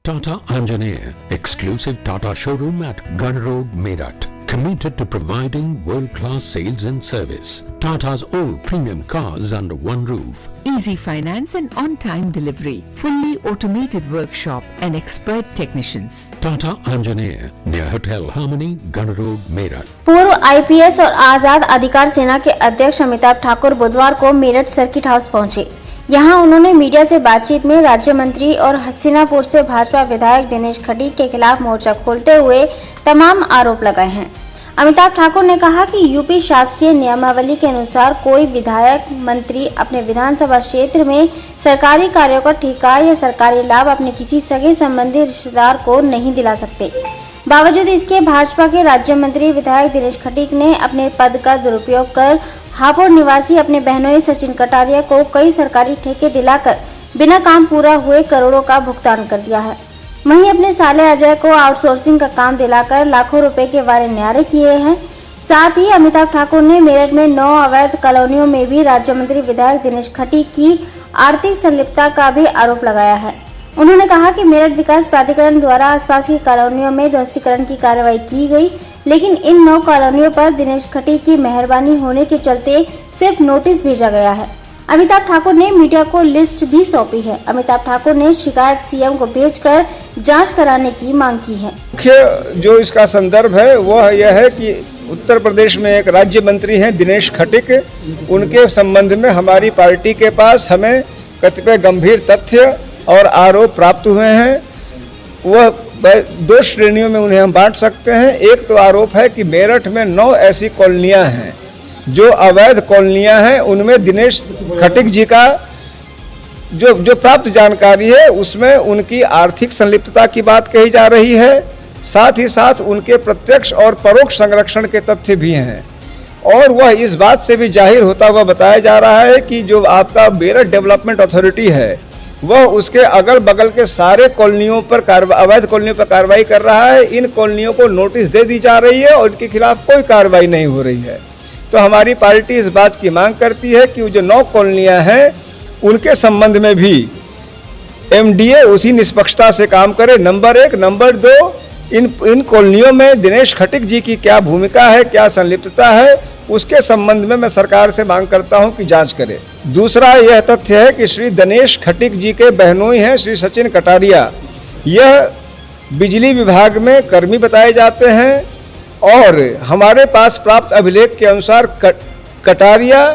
Tata Anjaneya, exclusive Tata showroom at Gun Road, Meerut. Committed to providing world-class sales and service. Tata's all premium cars under one roof. Easy finance and on-time delivery. Fully automated workshop and expert technicians. Tata Anjaneya, near Hotel Harmony, Gun Road, Meerut. पूर्व IPS और आजाद अधिकार सेना के अध्यक्ष अमिताभ ठाकुर बुधवार को Meerut circuit house पहुंचे। यहां उन्होंने मीडिया से बातचीत में राज्य मंत्री और हस्तिनापुर से भाजपा विधायक दिनेश खटीक के खिलाफ मोर्चा खोलते हुए तमाम आरोप लगाए हैं। अमिताभ ठाकुर ने कहा कि यूपी शासकीय नियमावली के अनुसार कोई विधायक मंत्री अपने विधानसभा क्षेत्र में सरकारी कार्यों का ठेका या सरकारी लाभ अपने किसी सगे संबंधी रिश्तेदार को नहीं दिला सकते। बावजूद इसके भाजपा के राज्य मंत्री विधायक दिनेश खटीक ने अपने पद का दुरुपयोग कर हापुड़ निवासी अपने बहनोई सचिन कटारिया को कई सरकारी ठेके दिलाकर बिना काम पूरा हुए करोड़ों का भुगतान कर दिया है। वहीं अपने साले अजय को आउटसोर्सिंग का काम दिलाकर लाखों रुपए के वारे न्यारे किए हैं। साथ ही अमिताभ ठाकुर ने मेरठ में 9 अवैध कॉलोनियों में भी राज्य मंत्री विधायक दिनेश खटीक की आर्थिक संलिप्तता का भी आरोप लगाया है। उन्होंने कहा कि मेरठ विकास प्राधिकरण द्वारा आसपास की कॉलोनियों में ध्वस्तीकरण की कार्रवाई की गई, लेकिन इन 9 कॉलोनियों पर दिनेश खटीक की मेहरबानी होने के चलते सिर्फ नोटिस भेजा गया है। अमिताभ ठाकुर ने मीडिया को लिस्ट भी सौंपी है। अमिताभ ठाकुर ने शिकायत सीएम को भेजकर जांच कराने की मांग की है। मुख्य जो इसका संदर्भ है वह यह है कि उत्तर प्रदेश में एक राज्य मंत्री हैं दिनेश खटीक, उनके संबंध में हमारी पार्टी के पास हमें कतिपय गंभीर तथ्य और आरोप प्राप्त हुए हैं। वह 2 श्रेणियों में उन्हें हम बांट सकते हैं। एक तो आरोप है कि मेरठ में 9 ऐसी कॉलोनियां हैं जो अवैध कॉलोनियां हैं, उनमें दिनेश खटीक जी का जो प्राप्त जानकारी है उसमें उनकी आर्थिक संलिप्तता की बात कही जा रही है। साथ ही साथ उनके प्रत्यक्ष और परोक्ष संरक्षण के तथ्य भी हैं और वह इस बात से भी जाहिर होता हुआ बताया जा रहा है कि जो आपका मेरठ डेवलपमेंट अथॉरिटी है वह उसके अगल बगल के सारे कॉलोनियों पर अवैध कॉलोनियों पर कार्रवाई कर रहा है। इन कॉलोनियों को नोटिस दे दी जा रही है और इनके खिलाफ कोई कार्रवाई नहीं हो रही है। तो हमारी पार्टी इस बात की मांग करती है कि जो 9 कॉलोनियां हैं उनके संबंध में भी एमडीए उसी निष्पक्षता से काम करे, नंबर 1। नंबर 2, इन कॉलोनियों में दिनेश खटीक जी की क्या भूमिका है, क्या संलिप्तता है, उसके संबंध में मैं सरकार से मांग करता हूं कि जांच करे। दूसरा यह तथ्य है कि श्री दिनेश खटीक जी के बहनोई हैं श्री सचिन कटारिया, यह बिजली विभाग में कर्मी बताए जाते हैं और हमारे पास प्राप्त अभिलेख के अनुसार कटारिया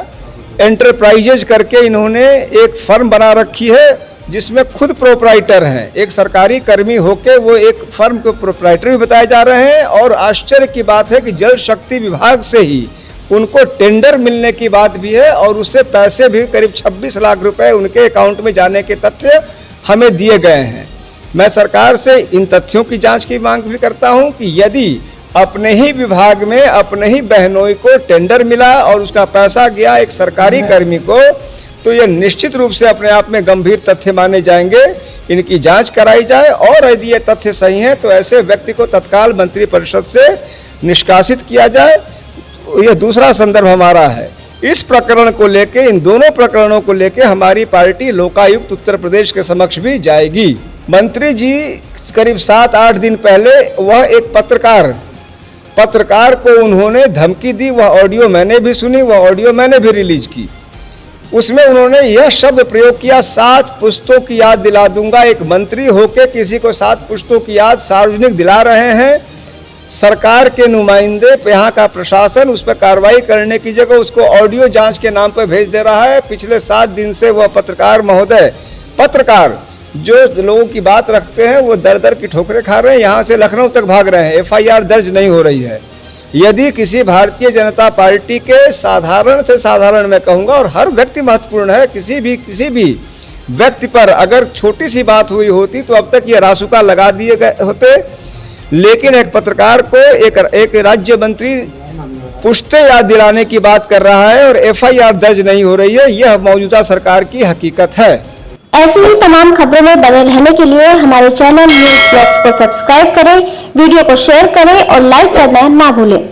एंटरप्राइजेज करके इन्होंने एक फर्म बना रखी है जिसमें खुद प्रोप्राइटर हैं। एक सरकारी कर्मी होके वो एक फर्म के प्रोप्राइटर भी बताए जा रहे हैं और आश्चर्य की बात है कि जल शक्ति विभाग से ही उनको टेंडर मिलने की बात भी है और उससे पैसे भी करीब 26 लाख रुपए उनके अकाउंट में जाने के तथ्य हमें दिए गए हैं। मैं सरकार से इन तथ्यों की जांच की मांग भी करता हूं कि यदि अपने ही विभाग में अपने ही बहनोई को टेंडर मिला और उसका पैसा गया एक सरकारी कर्मी को, तो यह निश्चित रूप से अपने आप में गंभीर तथ्य माने जाएंगे। इनकी जांच कराई जाए और यदि ये तथ्य सही हैं तो ऐसे व्यक्ति को तत्काल मंत्रिपरिषद से निष्कासित किया जाए। यह दूसरा संदर्भ हमारा है। इस प्रकरण को लेके, इन दोनों प्रकरणों को लेके हमारी पार्टी लोकायुक्त उत्तर प्रदेश के समक्ष भी जाएगी। मंत्री जी करीब 7-8 दिन पहले वह एक पत्रकार को उन्होंने धमकी दी, वह ऑडियो मैंने भी सुनी, वह ऑडियो मैंने भी रिलीज की। उसमें उन्होंने यह शब्द प्रयोग किया, 7 पुश्तों की याद दिला दूंगा। एक मंत्री होके किसी को 7 पुश्तों की याद सार्वजनिक दिला रहे हैं। सरकार के नुमाइंदे, यहाँ का प्रशासन उस पर कार्रवाई करने की जगह उसको ऑडियो जांच के नाम पर भेज दे रहा है। पिछले 7 दिन से वह पत्रकार जो लोगों की बात रखते हैं वो दर दर की ठोकरें खा रहे हैं, यहाँ से लखनऊ तक भाग रहे हैं। FIR दर्ज नहीं हो रही है। यदि किसी भारतीय जनता पार्टी के साधारण से साधारण, मैं कहूँगा, और हर व्यक्ति महत्वपूर्ण है, किसी भी व्यक्ति पर अगर छोटी सी बात हुई होती तो अब तक ये रासुका लगा दिए गए होते। लेकिन एक पत्रकार को एक राज्य मंत्री पुश्ते याद दिलाने की बात कर रहा है और FIR दर्ज नहीं हो रही है। यह मौजूदा सरकार की हकीकत है। ऐसी ही तमाम खबरों में बने रहने के लिए हमारे चैनल न्यूज़ ब्लॉग्स को सब्सक्राइब करें, वीडियो को शेयर करें और लाइक करना ना भूलें।